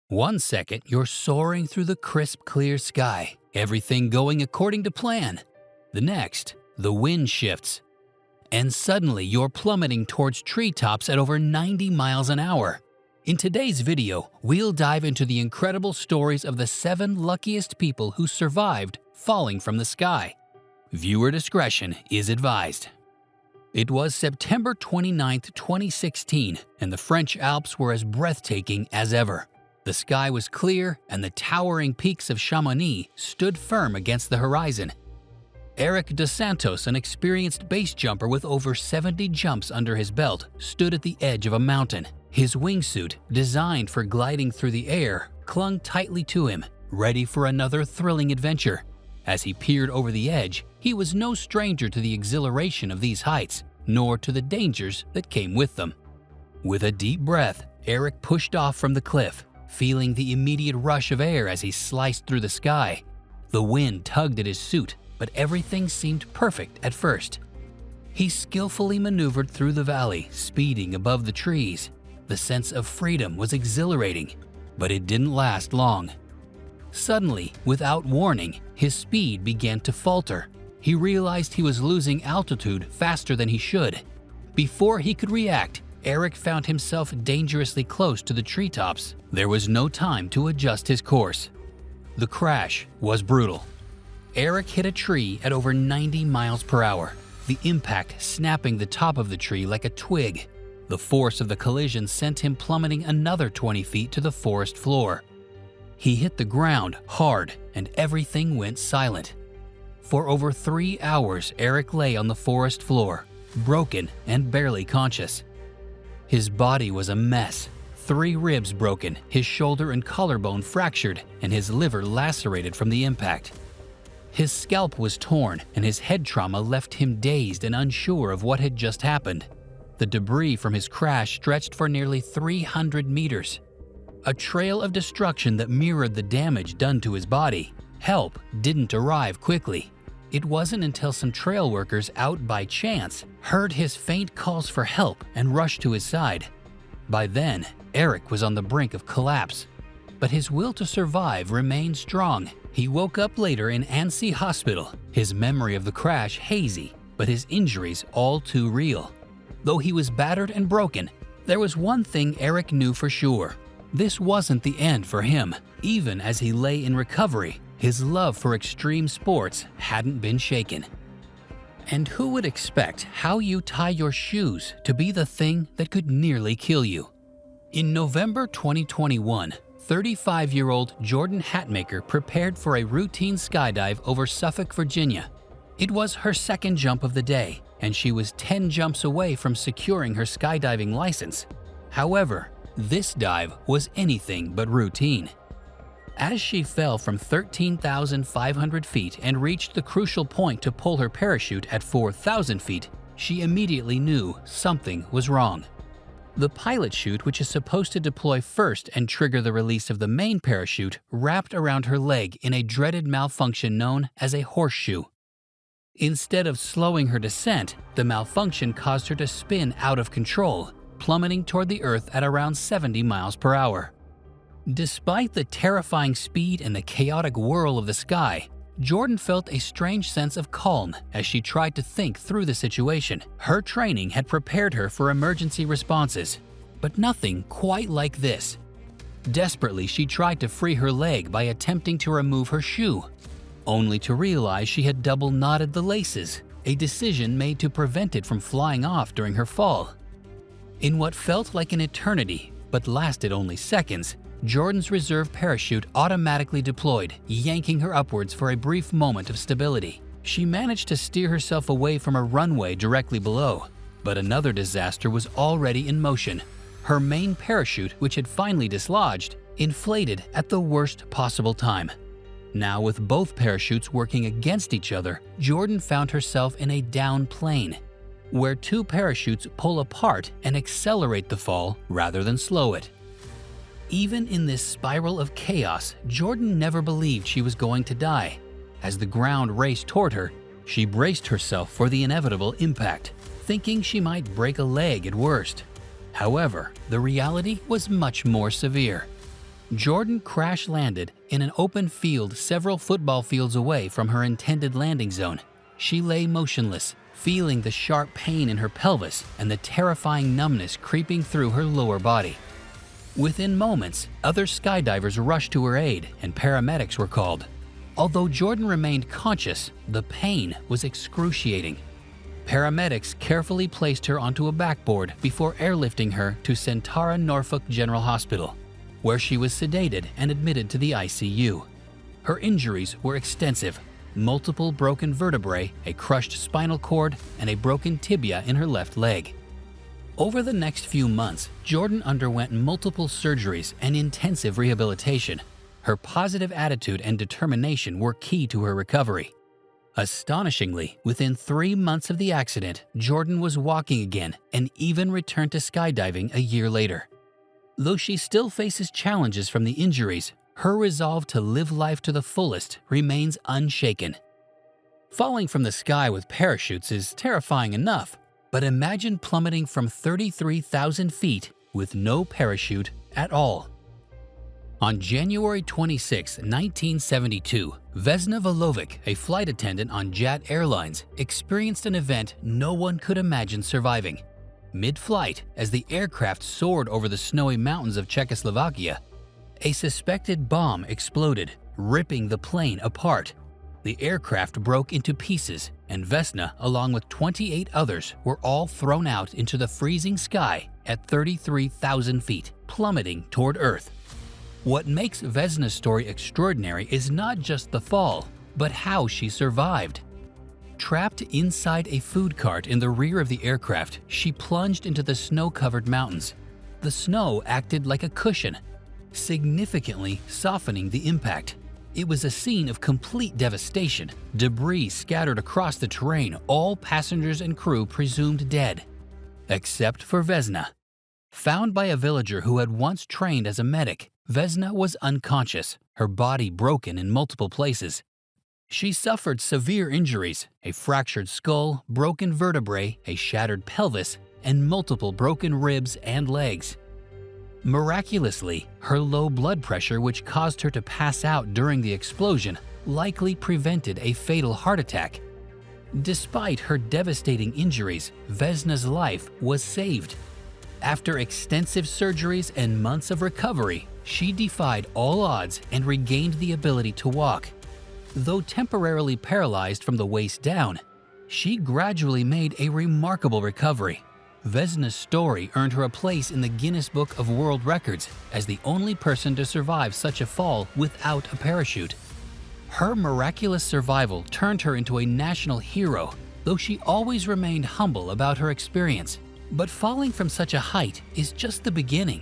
One second, you're soaring through the crisp, clear sky, everything going according to plan. The next, the wind shifts, and suddenly you're plummeting towards treetops at over 90 miles an hour. In today's video, we'll dive into the incredible stories of the 7 luckiest people who survived falling from the sky. Viewer discretion is advised. It was September 29, 2016, and the French Alps were as breathtaking as ever. The sky was clear, and the towering peaks of Chamonix stood firm against the horizon. Eric Dos Santos, an experienced base jumper with over 70 jumps under his belt, stood at the edge of a mountain. His wingsuit, designed for gliding through the air, clung tightly to him, ready for another thrilling adventure. As he peered over the edge, he was no stranger to the exhilaration of these heights, nor to the dangers that came with them. With a deep breath, Eric pushed off from the cliff, feeling the immediate rush of air as he sliced through the sky. The wind tugged at his suit, but everything seemed perfect at first. He skillfully maneuvered through the valley, speeding above the trees. The sense of freedom was exhilarating, but it didn't last long. Suddenly, without warning, his speed began to falter. He realized he was losing altitude faster than he should. Before he could react, Eric found himself dangerously close to the treetops. There was no time to adjust his course. The crash was brutal. Eric hit a tree at over 90 miles per hour, the impact snapping the top of the tree like a twig. The force of the collision sent him plummeting another 20 feet to the forest floor. He hit the ground hard, and everything went silent. For over 3 hours, Eric lay on the forest floor, broken and barely conscious. His body was a mess. 3 ribs broken, his shoulder and collarbone fractured, and his liver lacerated from the impact. His scalp was torn, and his head trauma left him dazed and unsure of what had just happened. The debris from his crash stretched for nearly 300 meters. A trail of destruction that mirrored the damage done to his body. Help didn't arrive quickly. It wasn't until some trail workers out by chance heard his faint calls for help and rushed to his side. By then, Eric was on the brink of collapse, but his will to survive remained strong. He woke up later in Annecy Hospital, his memory of the crash hazy, but his injuries all too real. Though he was battered and broken, there was one thing Eric knew for sure. This wasn't the end for him. Even as he lay in recovery, his love for extreme sports hadn't been shaken. And who would expect how you tie your shoes to be the thing that could nearly kill you? In November 2021, 35-year-old Jordan Hatmaker prepared for a routine skydive over Suffolk, Virginia. It was her second jump of the day, and she was 10 jumps away from securing her skydiving license. However, this dive was anything but routine. As she fell from 13,500 feet and reached the crucial point to pull her parachute at 4,000 feet, she immediately knew something was wrong. The pilot chute, which is supposed to deploy first and trigger the release of the main parachute, wrapped around her leg in a dreaded malfunction known as a horseshoe. Instead of slowing her descent, the malfunction caused her to spin out of control, plummeting toward the earth at around 70 miles per hour. Despite the terrifying speed and the chaotic whirl of the sky, Jordan felt a strange sense of calm as she tried to think through the situation. Her training had prepared her for emergency responses, but nothing quite like this. Desperately, she tried to free her leg by attempting to remove her shoe, only to realize she had double knotted the laces, a decision made to prevent it from flying off during her fall. In what felt like an eternity, but lasted only seconds, Jordan's reserve parachute automatically deployed, yanking her upwards for a brief moment of stability. She managed to steer herself away from a runway directly below, but another disaster was already in motion. Her main parachute, which had finally dislodged, inflated at the worst possible time. Now, with both parachutes working against each other, Jordan found herself in a down plane, where 2 parachutes pull apart and accelerate the fall rather than slow it. Even in this spiral of chaos, Jordan never believed she was going to die. As the ground raced toward her, she braced herself for the inevitable impact, thinking she might break a leg at worst. However, the reality was much more severe. Jordan crash-landed in an open field several football fields away from her intended landing zone. She lay motionless, feeling the sharp pain in her pelvis and the terrifying numbness creeping through her lower body. Within moments, other skydivers rushed to her aid and paramedics were called. Although Jordan remained conscious, the pain was excruciating. Paramedics carefully placed her onto a backboard before airlifting her to Centara Norfolk General Hospital, where she was sedated and admitted to the ICU. Her injuries were extensive: multiple broken vertebrae, a crushed spinal cord, and a broken tibia in her left leg. Over the next few months, Jordan underwent multiple surgeries and intensive rehabilitation. Her positive attitude and determination were key to her recovery. Astonishingly, within 3 months of the accident, Jordan was walking again and even returned to skydiving a year later. Though she still faces challenges from the injuries, her resolve to live life to the fullest remains unshaken. Falling from the sky with parachutes is terrifying enough, but imagine plummeting from 33,000 feet with no parachute at all. On January 26, 1972, Vesna Volovic, a flight attendant on JAT Airlines, experienced an event no one could imagine surviving. Mid-flight, as the aircraft soared over the snowy mountains of Czechoslovakia, a suspected bomb exploded, ripping the plane apart. The aircraft broke into pieces, and Vesna, along with 28 others, were all thrown out into the freezing sky at 33,000 feet, plummeting toward Earth. What makes Vesna's story extraordinary is not just the fall, but how she survived. Trapped inside a food cart in the rear of the aircraft, she plunged into the snow-covered mountains. The snow acted like a cushion, significantly softening the impact. It was a scene of complete devastation. Debris scattered across the terrain, all passengers and crew presumed dead, except for Vesna. Found by a villager who had once trained as a medic, Vesna was unconscious, her body broken in multiple places. She suffered severe injuries: a fractured skull, broken vertebrae, a shattered pelvis, and multiple broken ribs and legs. Miraculously, her low blood pressure, which caused her to pass out during the explosion, likely prevented a fatal heart attack. Despite her devastating injuries, Vesna's life was saved. After extensive surgeries and months of recovery, she defied all odds and regained the ability to walk. Though temporarily paralyzed from the waist down, she gradually made a remarkable recovery. Vesna's story earned her a place in the Guinness Book of World Records as the only person to survive such a fall without a parachute. Her miraculous survival turned her into a national hero, though she always remained humble about her experience. But falling from such a height is just the beginning.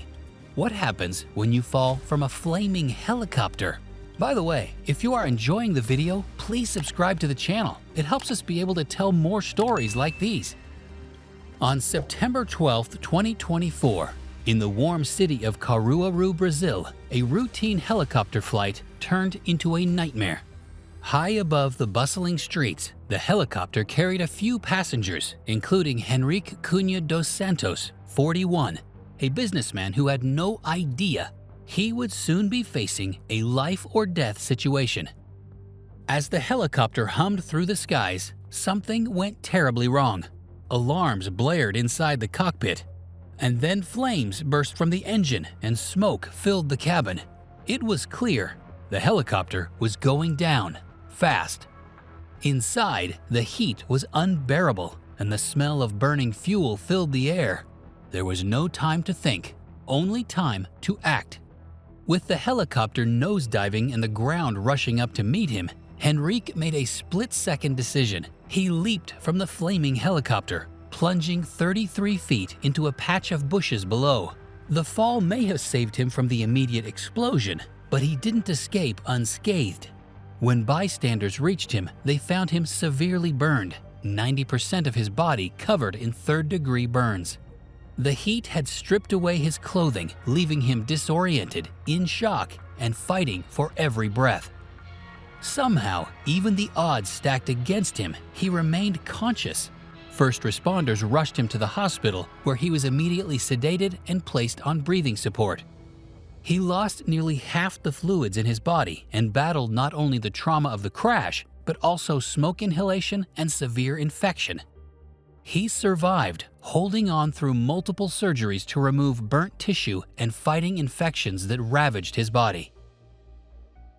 What happens when you fall from a flaming helicopter? By the way, if you are enjoying the video, please subscribe to the channel. It helps us be able to tell more stories like these. On September 12, 2024, in the warm city of Caruaru, Brazil, a routine helicopter flight turned into a nightmare. High above the bustling streets, the helicopter carried a few passengers, including Henrique Cunha dos Santos, 41, a businessman who had no idea he would soon be facing a life-or-death situation. As the helicopter hummed through the skies, something went terribly wrong. Alarms blared inside the cockpit, and then flames burst from the engine and smoke filled the cabin. It was clear the helicopter was going down fast. Inside, the heat was unbearable, and the smell of burning fuel filled the air. There was no time to think, only time to act. With the helicopter nosediving and the ground rushing up to meet him, Henrique made a split-second decision. He leaped from the flaming helicopter, plunging 33 feet into a patch of bushes below. The fall may have saved him from the immediate explosion, but he didn't escape unscathed. When bystanders reached him, they found him severely burned, 90% of his body covered in third-degree burns. The heat had stripped away his clothing, leaving him disoriented, in shock, and fighting for every breath. Somehow, even the odds stacked against him, he remained conscious. First responders rushed him to the hospital, where he was immediately sedated and placed on breathing support. He lost nearly half the fluids in his body and battled not only the trauma of the crash, but also smoke inhalation and severe infection. He survived, holding on through multiple surgeries to remove burnt tissue and fighting infections that ravaged his body.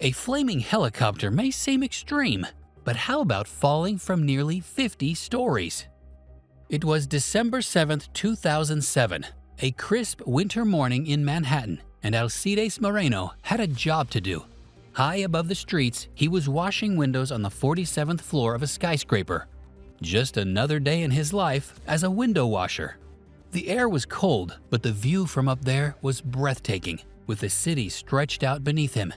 A flaming helicopter may seem extreme, but how about falling from nearly 50 stories? It was December 7, 2007, a crisp winter morning in Manhattan, and Alcides Moreno had a job to do. High above the streets, he was washing windows on the 47th floor of a skyscraper. Just another day in his life as a window washer. The air was cold, but the view from up there was breathtaking, with the city stretched out beneath him.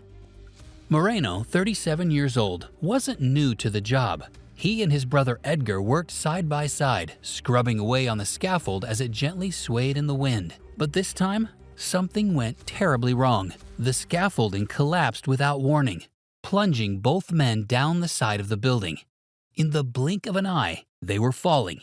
Moreno, 37 years old, wasn't new to the job. He and his brother Edgar worked side by side, scrubbing away on the scaffold as it gently swayed in the wind. But this time, something went terribly wrong. The scaffolding collapsed without warning, plunging both men down the side of the building. In the blink of an eye, they were falling.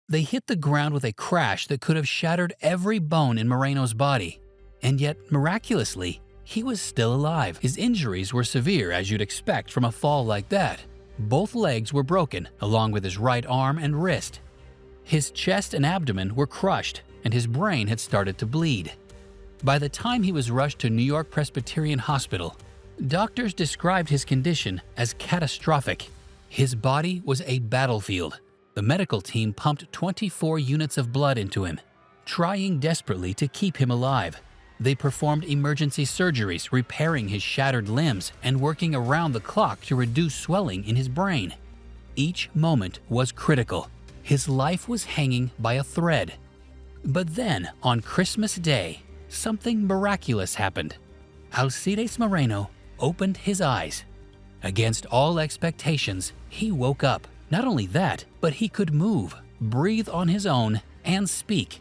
They hit the ground with a crash that could have shattered every bone in Moreno's body. And yet, miraculously, he was still alive. His injuries were severe, as you'd expect from a fall like that. Both legs were broken, along with his right arm and wrist. His chest and abdomen were crushed, and his brain had started to bleed. By the time he was rushed to New York Presbyterian Hospital, doctors described his condition as catastrophic. His body was a battlefield. The medical team pumped 24 units of blood into him, trying desperately to keep him alive. They performed emergency surgeries, repairing his shattered limbs and working around the clock to reduce swelling in his brain. Each moment was critical. His life was hanging by a thread. But then, on Christmas Day, something miraculous happened. Alcides Moreno opened his eyes. Against all expectations, he woke up. Not only that, but he could move, breathe on his own, and speak.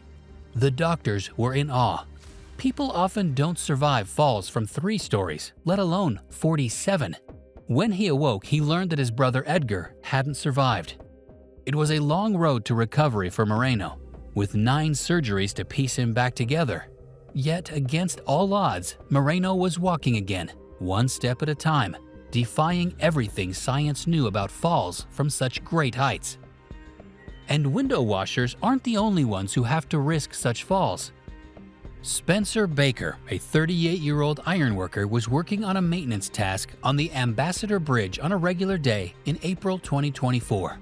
The doctors were in awe. People often don't survive falls from 3 stories, let alone 47. When he awoke, he learned that his brother Edgar hadn't survived. It was a long road to recovery for Moreno, with 9 surgeries to piece him back together. Yet, against all odds, Moreno was walking again, one step at a time, defying everything science knew about falls from such great heights. And window washers aren't the only ones who have to risk such falls. Spencer Baker, a 38-year-old ironworker, was working on a maintenance task on the Ambassador Bridge on a regular day in April 2024.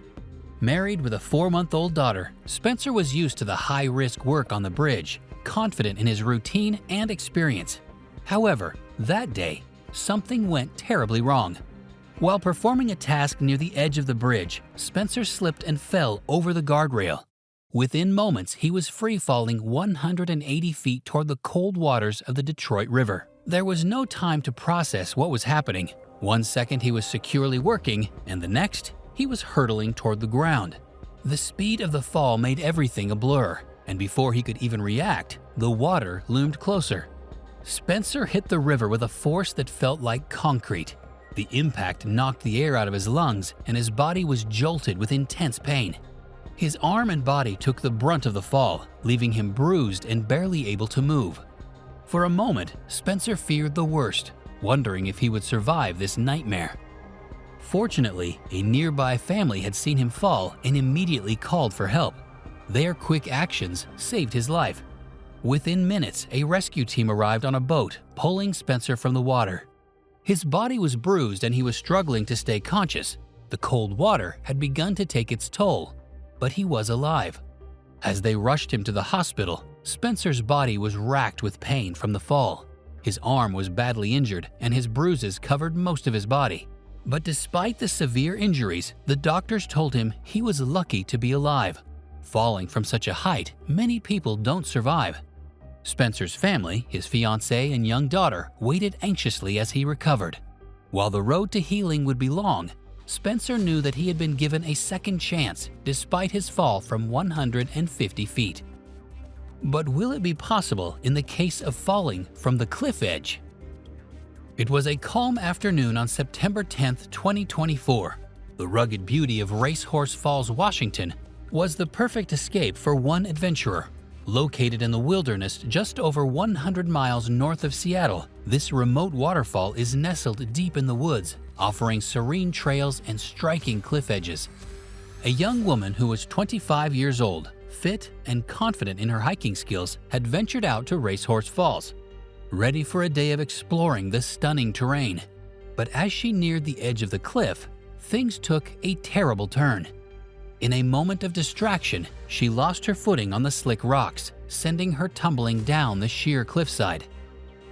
Married with a 4-month-old daughter, Spencer was used to the high-risk work on the bridge, confident in his routine and experience. However, that day, something went terribly wrong. While performing a task near the edge of the bridge, Spencer slipped and fell over the guardrail. Within moments, he was free-falling 180 feet toward the cold waters of the Detroit River. There was no time to process what was happening. One second he was securely working, and the next, he was hurtling toward the ground. The speed of the fall made everything a blur, and before he could even react, the water loomed closer. Spencer hit the river with a force that felt like concrete. The impact knocked the air out of his lungs, and his body was jolted with intense pain. His arm and body took the brunt of the fall, leaving him bruised and barely able to move. For a moment, Spencer feared the worst, wondering if he would survive this nightmare. Fortunately, a nearby family had seen him fall and immediately called for help. Their quick actions saved his life. Within minutes, a rescue team arrived on a boat, pulling Spencer from the water. His body was bruised and he was struggling to stay conscious. The cold water had begun to take its toll, but he was alive. As they rushed him to the hospital, Spencer's body was racked with pain from the fall. His arm was badly injured and his bruises covered most of his body. But despite the severe injuries, the doctors told him he was lucky to be alive. Falling from such a height, many people don't survive. Spencer's family, his fiancée and young daughter, waited anxiously as he recovered. While the road to healing would be long, Spencer knew that he had been given a second chance despite his fall from 150 feet. But will it be possible in the case of falling from the cliff edge? It was a calm afternoon on September 10, 2024. The rugged beauty of Racehorse Falls, Washington, was the perfect escape for one adventurer. Located in the wilderness just over 100 miles north of Seattle, this remote waterfall is nestled deep in the woods, offering serene trails and striking cliff edges. A young woman who was 25 years old, fit and confident in her hiking skills, had ventured out to Racehorse Falls, ready for a day of exploring the stunning terrain. But as she neared the edge of the cliff, things took a terrible turn. In a moment of distraction, she lost her footing on the slick rocks, sending her tumbling down the sheer cliffside.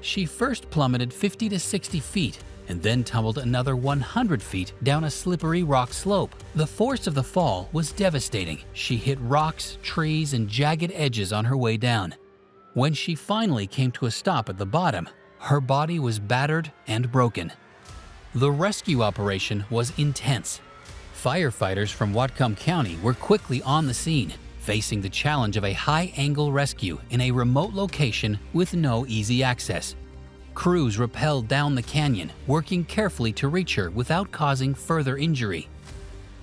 She first plummeted 50 to 60 feet and then tumbled another 100 feet down a slippery rock slope. The force of the fall was devastating. She hit rocks, trees, and jagged edges on her way down. When she finally came to a stop at the bottom, her body was battered and broken. The rescue operation was intense. Firefighters from Whatcom County were quickly on the scene, facing the challenge of a high-angle rescue in a remote location with no easy access. Crews rappelled down the canyon, working carefully to reach her without causing further injury.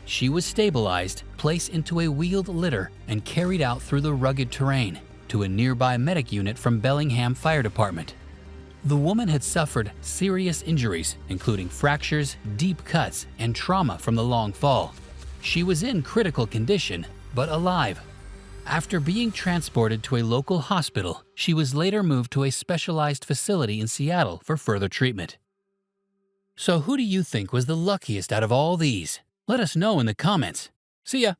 She was stabilized, placed into a wheeled litter, and carried out through the rugged terrain to a nearby medic unit from Bellingham Fire Department. The woman had suffered serious injuries, including fractures, deep cuts, and trauma from the long fall. She was in critical condition, but alive. After being transported to a local hospital, she was later moved to a specialized facility in Seattle for further treatment. So who do you think was the luckiest out of all these? Let us know in the comments. See ya!